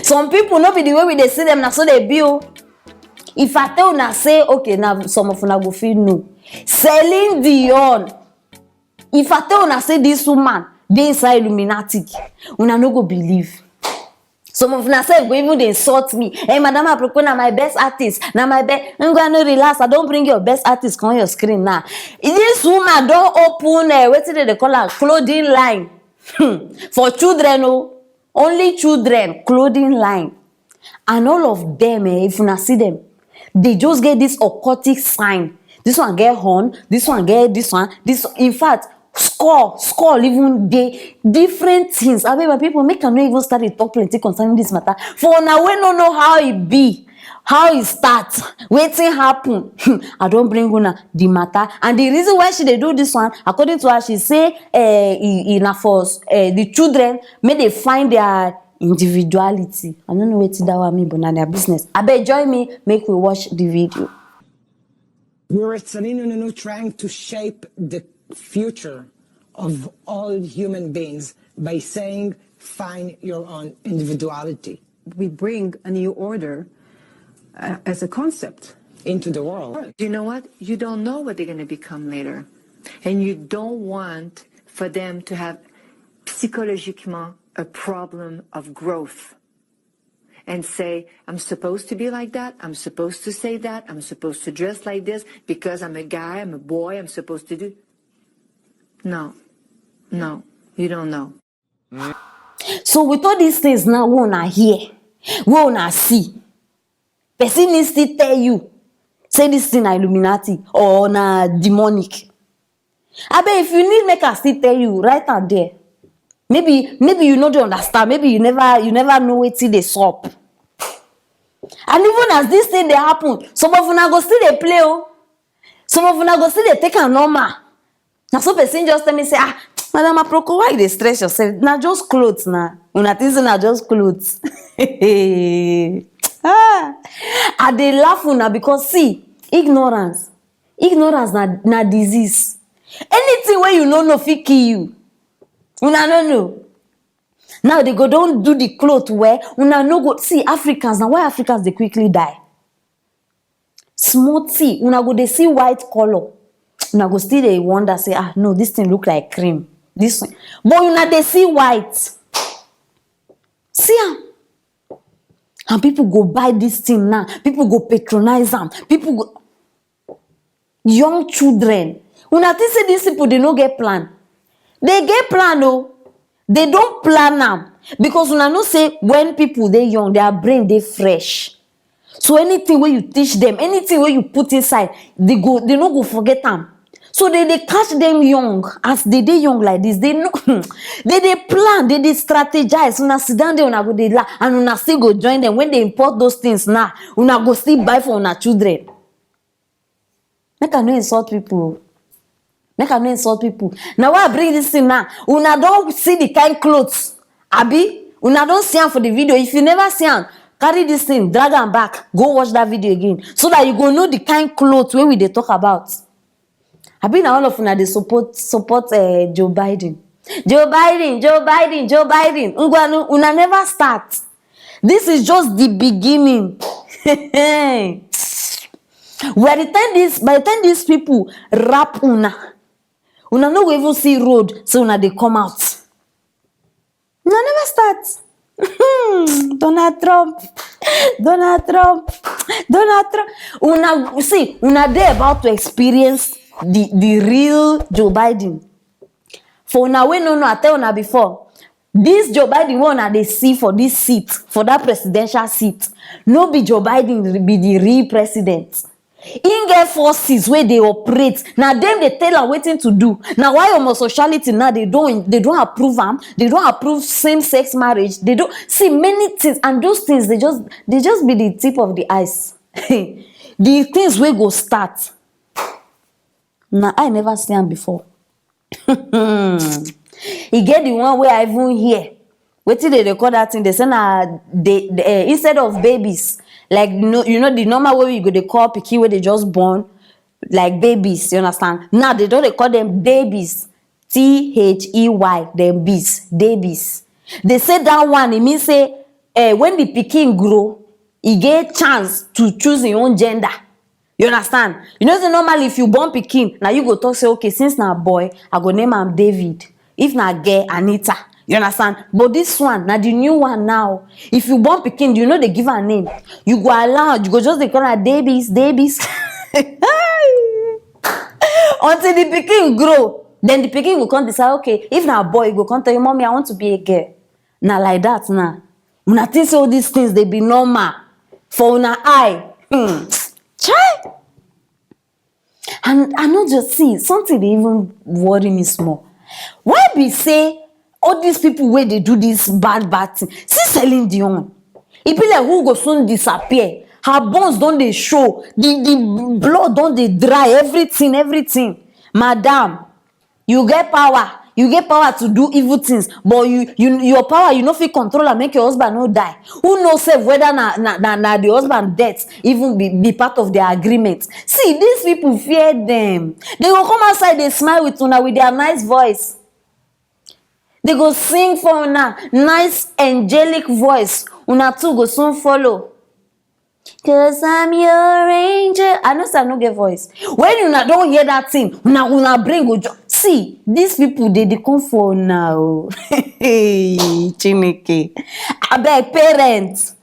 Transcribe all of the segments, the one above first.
Some people no be the way we dey see them, na so they be. If I tell una say okay, now some of una go feel no. Celine Dion. If I tell una say this woman dey inside Illuminati, una no go believe. Some of una say go even dey insult me. Hey, Madam Aproko, na my best artist. Na my best. I'm gonna relax. I don't bring your best artist on your screen now. This woman don't open wetin they call her clothing line for children. Oh, only children clothing line, and all of them. If una see them, they just get this occultic sign. This one get horn. This one get this one. This, in fact, skull even dey different things. I mean, my people make no even start to talk plenty concerning this matter. For now, we don't know how it be, how it start, wetin happen. I don't bring una the matter, and the reason why she dey do this one, according to her, she say, na for the children may they find their individuality. I don't know what that one mean, but na their business. I beg join me, make we watch the video. We're at Celine trying to shape the future of all human beings by saying, find your own individuality. We bring a new order as a concept into the world. You know what? You don't know what they're going to become later. And you don't want for them to have psychologiquement a problem of growth. And say, I'm supposed to be like that, I'm supposed to say that, I'm supposed to dress like this, because I'm a guy, I'm a boy, I'm supposed to do... No, you don't know. So with all these things now, we wanna hear, we wanna see. Person needs to tell you, say this thing na Illuminati or na demonic. I bet if you need make us still tell you right out there. Maybe you know they understand. Maybe you never know what they sup. And even as this thing they happen, some of una go still they play. Oh, some of una go still they take a normal. Now some person just tell me say, Madam Aproko, why you stress yourself? Now just clothes now. Una think na just clothes. I dey laugh una because see, ignorance na disease. Anything where you know no fit kill you. Una no know. Now they go don't do the cloth where una no go see Africans. Now why Africans they quickly die? Small tea. Una go they see white color. Una go still they wonder say no, this thing look like cream. This one. But una they see white. See am. And people go buy this thing now. People go patronize them. People go young children. Una think say these people they no get plan. They get plan though. They don't plan now. Because una know say when people they young, their brain they fresh. So anything where you teach them, anything where you put inside, they not go forget them. So they catch them young. As they young like this, they know they plan, they strategize. Una sit down there, una go they la, and una still go join them. When they import those things now, una go still buy for una children. Make I no insult people. Make I no insult people. Now why I bring this thing now? Una don't see the kind clothes. Abi, una don't see them for the video. If you never see them, carry this thing, drag them back, go watch that video again, so that you go know the kind clothes where we they talk about. Abi now all of una they support Joe Biden. Joe Biden. Una never start. This is just the beginning. By the time these people rap una no go even see road, so una they come out. Una never start. Donald Trump. Una they about to experience the real Joe Biden. For una we no, I tell una before. This Joe Biden one they see for this seat, for that presidential seat. No be Joe Biden be the real president. In get forces where they operate. Now them they tell her waiting to do. Now why homosexuality now they don't approve them. They don't approve same-sex marriage. They don't see many things, and those things they just be the tip of the ice. The things we go start. Now I never seen them before. He get the one where I even hear. Wait till they record that thing. They say they instead of babies. Like, you know the normal way you go they call picky where they just born, like babies, you understand? Now they call them babies. THEY, them bees, babies. They say that one, it means say when the pikin grow, he get chance to choose him own gender. You understand? You know, say normally if you born pikin, now you go talk say, okay, since na boy, I go name am David. If na girl, Anita. You understand? But this one, now the new one now. If you born pikin, you know they give her name. You go allow, you go just they call her Davies. Until the pikin grow, then the pikin will come decide, okay, if na boy, you go come tell you, mommy, I want to be a girl. Now like that now. Una think say all these things they be normal for una eye. Chai. And I not just see something they even worry me small. Why be say all these people where they do this bad thing? See Celine Dion. It be like who go soon disappear. Her bones don't they show. The blood don't they dry. Everything. Madam, you get power. You get power to do evil things, but your power, you no fit control and make your husband no die. Who knows if whether na the husband death even be part of their agreement. See, these people fear them. They go come outside, they smile with una with their nice voice. They go sing for una nice angelic voice. Una too go soon follow. Cause I'm your angel. I know I no get voice. When you don't hear that thing, una bring go. See, these people they come for now. Hey, Chineke. I beg parents.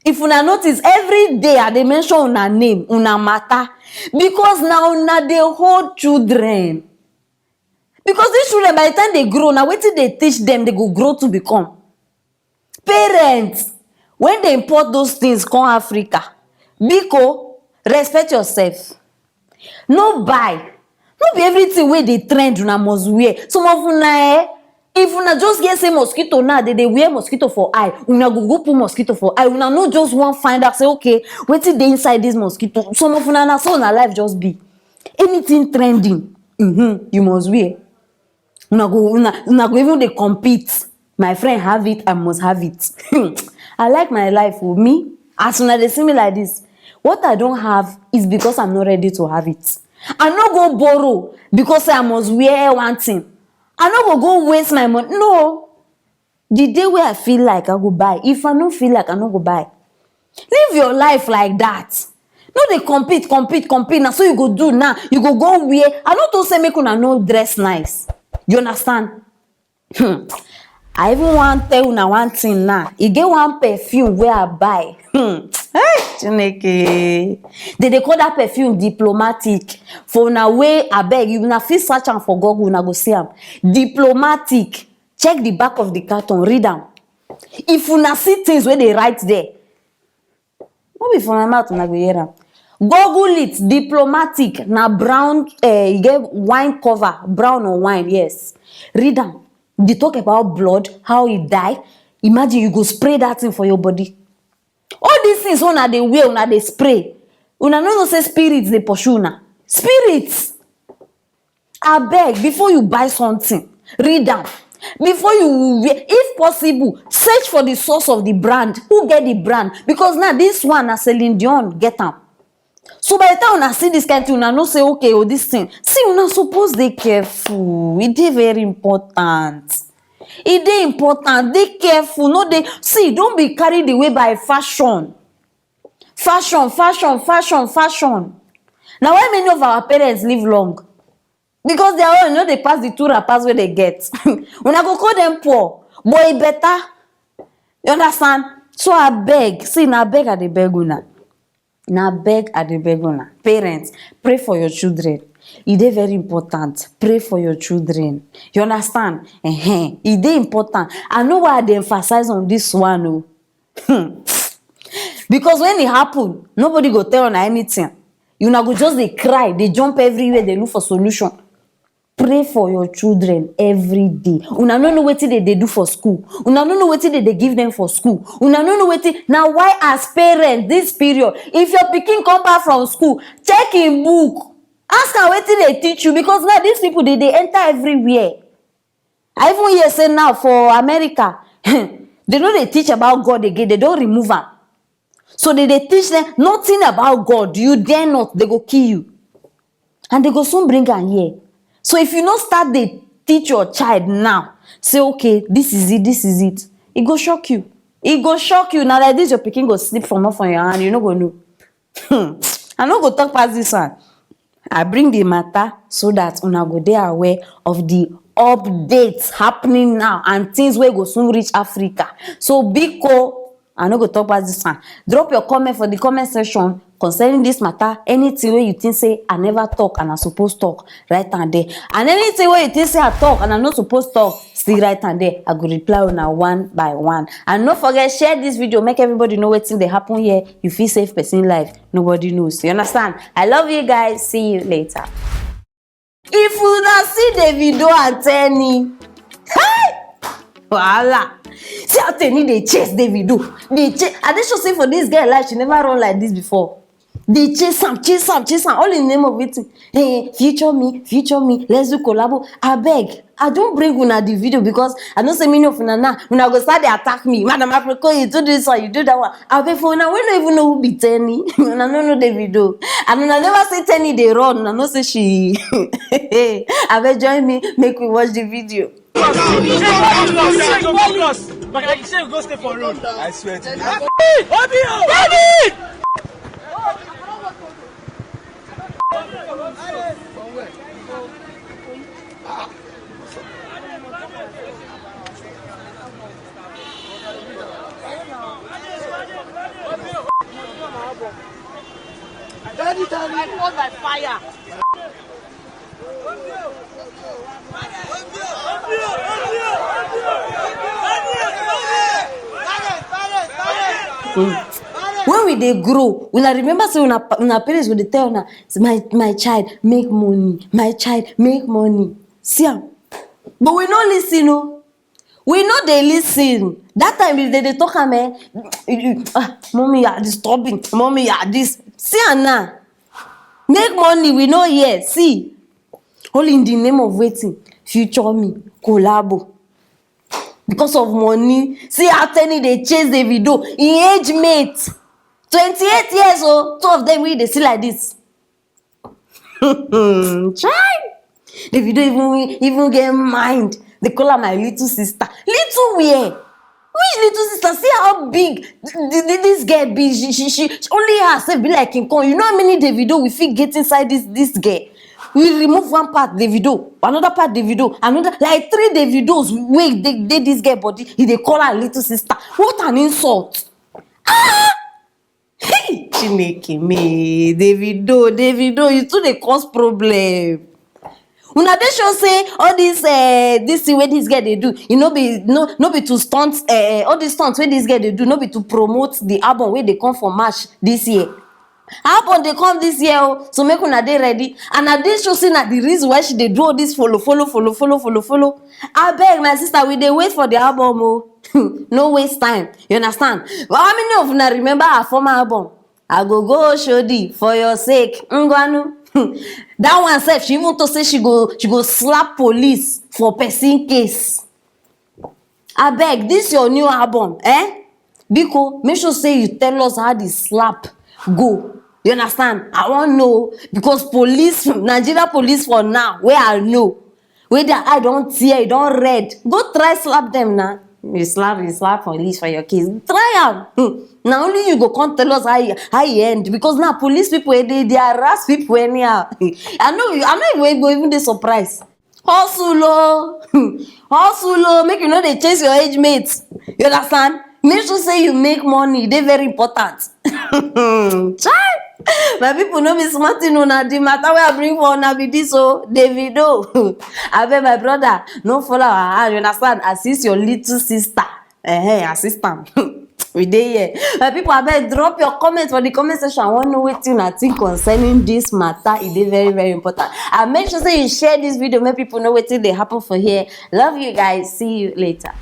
If una notice every day they mention una name, una matter, because now una they hold children. Because these children by the time they grow, now wetin they teach them, they go grow to become. Parents, when they import those things come Africa, Biko, respect yourself. No buy. No be everything where they trend una must wear. Some of una if una just get say mosquito now, they wear mosquito for eye. Una go put mosquito for eye. Una no just one find out say okay, wetin dey inside this mosquito. Some of una na so una life just be. Anything trending, you must wear. Una go even dey compete. My friend have it, I must have it. I like my life for me. As soon as they see me like this, what I don't have is because I'm not ready to have it. I no go borrow because I must wear one thing. I no go waste my money. No. The day where I feel like I go buy. If I don't feel like I no go buy. Live your life like that. No, they compete. Now, so you go do now. You go wear. I not to say make una no dress nice. You understand? I even want tell una one thing now. You get one perfume where I buy. Hey, Chineke. They call that perfume diplomatic. For una way I beg you na fit search am for Google una go see am. Diplomatic. Check the back of the carton, read am. If una see things where they write there, no be for my mouth una go hear am. Google it. Diplomatic na brown. You get wine cover, brown or wine. Yes, read am. They talk about blood, how it die. Imagine you go spray that thing for your body. All these things una they wear, una they spray. Una no say spirits they pursue una. Spirits. I beg, before you buy something, read them. Before you wear, if possible, search for the source of the brand. Who get the brand? Because now this one, na Celine Dion get them. So by the time una see this kind of thing, una no say okay, oh this thing. See, una suppose dey careful. It is very important. It is important. Dey careful. No, they see. Don't be carried away by fashion. Fashion. Now, why many of our parents live long? Because they are all, you know, they pass the 2 rappers where they get. When I go call them poor, boy, better. You understand? So I beg. See, now beg at the beg una. Now beg at the beg una. Parents, pray for your children. It is very important. Pray for your children. You understand? It is important. I know why they emphasize on this one. Because when it happen, nobody go tell on anything. You know, go just they cry, they jump everywhere, they look for solution. Pray for your children every day. Una no know what they do for school. Una no know what they give them for school. Una no know what now. Why as parents this period, if your pikin come back from school, check in book. Ask her what they teach you, because now these people they enter everywhere. I even hear say now for America, they know they teach about God again. They don't remove them. So they teach them nothing about God. You dare not, they go kill you. And they go soon bring her here. So if you not start they teach your child now, say okay, this is it. e go shock you. E go shock you. Now like this, your pikin go slip from off on your hand. You no go know. I no go talk past this one. I bring the matter so that una go dey aware of the updates happening now and things wey go soon reach Africa. So biko, I no go talk past this one. Drop your comment for the comment section concerning this matter. Anything wey you think say I never talk and I suppose talk, right and there. And anything wey you think say I talk and I no suppose talk, still right and there. I go reply una one by one. And no forget, share this video, make everybody know wetin dey happen here. You feel safe person life, nobody knows. You understand? I love you guys. See you later. If una see Davido and Teni, hey, voila. See how Teni dey chase Davido. Dey chase. I dey sure say for this girl life, she never run like this before. They chase am, all in the name of it. Hey, feature me, let's do collabo. I beg, I don't bring una the video because I don't say many of una now. Una go start they attack me. Madam Aproko, you do this one, you do that one. I beg for una, we don't even know who be Teni. Una no know the video. And una never say Teni they run. Una no say she. I beg join me, make we watch the video. Go stay for road. I swear to you. Daddy, I fought by fire. When we dey grow, una remember say una parents will tell una, my child make money, my child make money. See am, but we no listen o. We no dey listen. That time if they talk am, mommy you are disturbing, mommy you are this. See am now, make money we no hear. See, all in the name of waiting, future me, collabo. Because of money. See how Teni they chase Davido. In age mate, 28 years old. Two of them wey dey see like this. Try. Davido even get mind. They call her my little sister. Little where? Which little sister? See how big this girl be. She only herself be like King Kong. You know how many Davido we fit get inside this girl? We remove one part Davido, another part Davido, another like 3 Davidos. Wait, they this girl body. They call her little sister. What an insult! Ah! Hey, Chineke me, Davido, you too dey cause problem. Una dey sure say all this thing wey this girl dey do, you no be to stunt all these stunts wey this girl dey do, no be to promote the album wey dey come for March this year. Album dey come this year, so make una dey ready. And I dey sure say na the reason why she dey do all this follow. Abeg my sister, we dey wait for the album o. No waste time. You understand? But how many of una remember her former album? I go Shodi for your sake. Ngwanu. That one sef, she even to say she go slap police for person case. Abeg, this your new album, Biko, make sure say you tell us how the slap go. You understand? I want know because police, Nigeria police for now, where I know, where their eye don't tear, it don't red. Go try slap them now. You slap police for your case. Try am. Now only you go come tell us how you end because now police people they harass people anyhow. I know you go even dey surprised. Hustle, make you know they chase your age mates. You understand? Make sure say you make money. They very important. Try. My people know me smarting on the matter where I bring for una be this Davido. I bet my brother no follow her hand. You understand? Assist your little sister. Assist am. We dey here. My people, I bet drop your comments for the comment section. I want to know what you think concerning this matter. It is very, very important. And make sure say you share this video. Make people know what they happen for here. Love you guys. See you later.